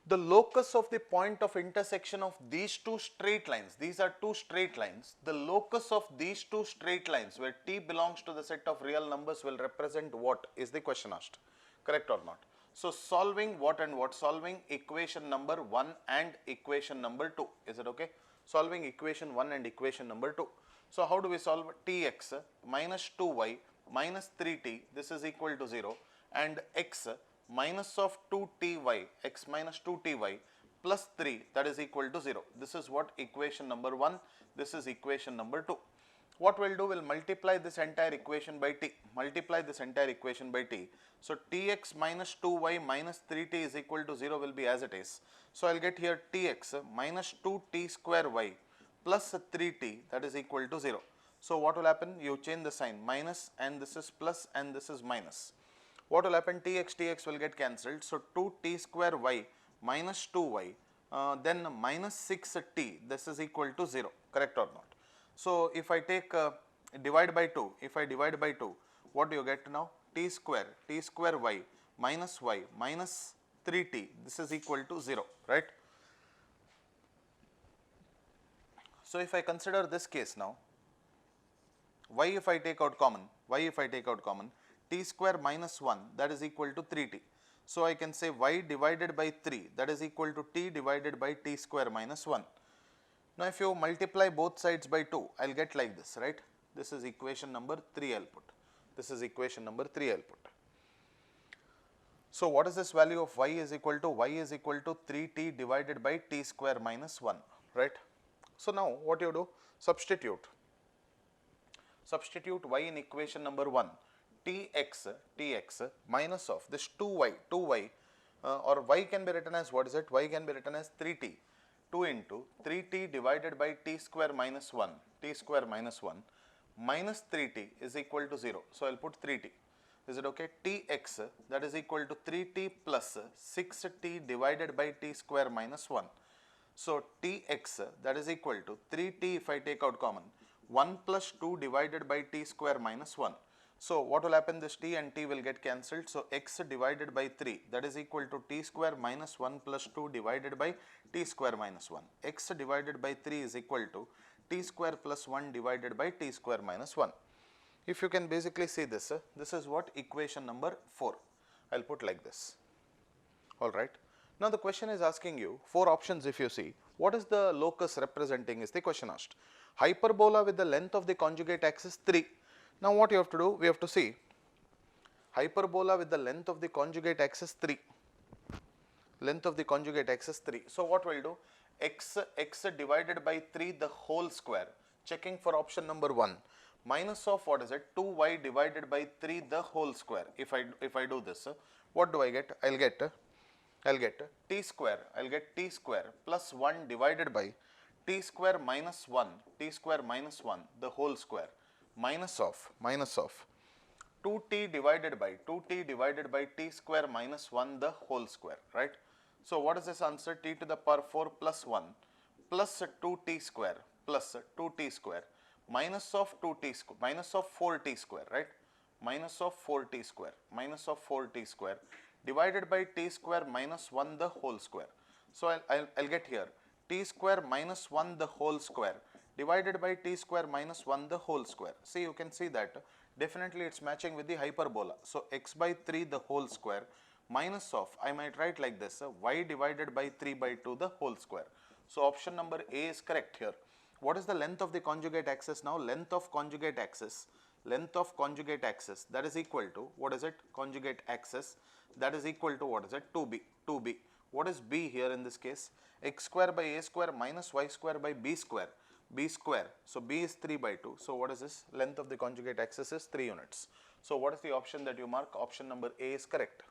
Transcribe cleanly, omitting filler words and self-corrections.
The locus of the point of intersection of these two straight lines, these are two straight lines, the locus of these two straight lines where t belongs to the set of real numbers will represent what is the question asked, correct or not? So solving what and what? Solving equation number 1 and equation number 2, is it okay? Solving equation 1 and equation number 2. So how do we solve? Tx minus 2y minus 3t, this is equal to 0, and x minus of 2ty, x minus 2ty plus 3, that is equal to 0. This is what equation number 1, this is equation number 2. What we'll do, we'll multiply this entire equation by t, multiply this entire equation by t. So tx minus 2y minus 3t is equal to 0 will be as it is. So I'll get here tx minus 2t square y plus 3t, that is equal to 0. So what will happen? You change the sign, minus, and this is plus and this is minus. What will happen? Tx will get cancelled. So 2t square y minus 2y, then minus 6t, this is equal to 0, correct or not? So if I take divide by 2, if I divide by 2, what do you get now? T square y minus 3t, this is equal to 0, right? So if I consider this case now, y if I take out common, t square minus 1, that is equal to 3t. So I can say y divided by 3, that is equal to t divided by t square minus 1. Now if you multiply both sides by 2, I will get like this, right? This is equation number 3 I will put. This is equation number 3 I will put. So what is this value of y is equal to? Y is equal to 3t divided by t square minus 1, right? So now what you do? Substitute y in equation number 1. tx minus of this 2y, or y can be written as, what is it? Y can be written as 3t. 2 into 3t divided by t square minus 1, minus 3t is equal to 0. So I will put 3t. Is it okay? Tx, that is equal to 3t plus 6t divided by t square minus 1. So Tx, that is equal to 3t if I take out common, 1 plus 2 divided by t square minus 1. So what will happen? This t and t will get cancelled. So x divided by 3, that is equal to t square minus 1 plus 2 divided by t square minus 1. X divided by 3 is equal to t square plus 1 divided by t square minus 1. If you can basically see this, this is what equation number 4. I will put like this. Alright. Now the question is asking you 4 options. If you see, what is the locus representing is the question asked. Hyperbola with the length of the conjugate axis 3. Now what you have to do? We have to see hyperbola with the length of the conjugate axis 3. Length of the conjugate axis 3. So what we will do? X divided by 3 the whole square. Checking for option number 1. Minus of, what is it? 2y divided by 3 the whole square. If I do this, what do I get? I'll get t square. I'll get t square plus 1 divided by t square minus 1 the whole square, minus of 2t divided by t square minus 1 the whole square, right? So what is this answer? T to the power 4 plus 1 plus 2t square minus of 2t square minus of 4t square, right? Minus of 4t square divided by t square minus 1 the whole square. So I'll get here t square minus 1 the whole square divided by t square minus 1 the whole square. See, you can see that definitely it's matching with the hyperbola. So x by 3 the whole square minus of, I might write like this, y divided by 3 by 2 the whole square. So option number A is correct here. What is the length of the conjugate axis now? Length of conjugate axis, that is equal to, what is it? Conjugate axis, that is equal to, what is it? 2b. What is b here in this case? X square by a square minus y square by b square. So b is 3 by 2. So what is this? Length of the conjugate axis is 3 units. So what is the option that you mark? Option number A is correct.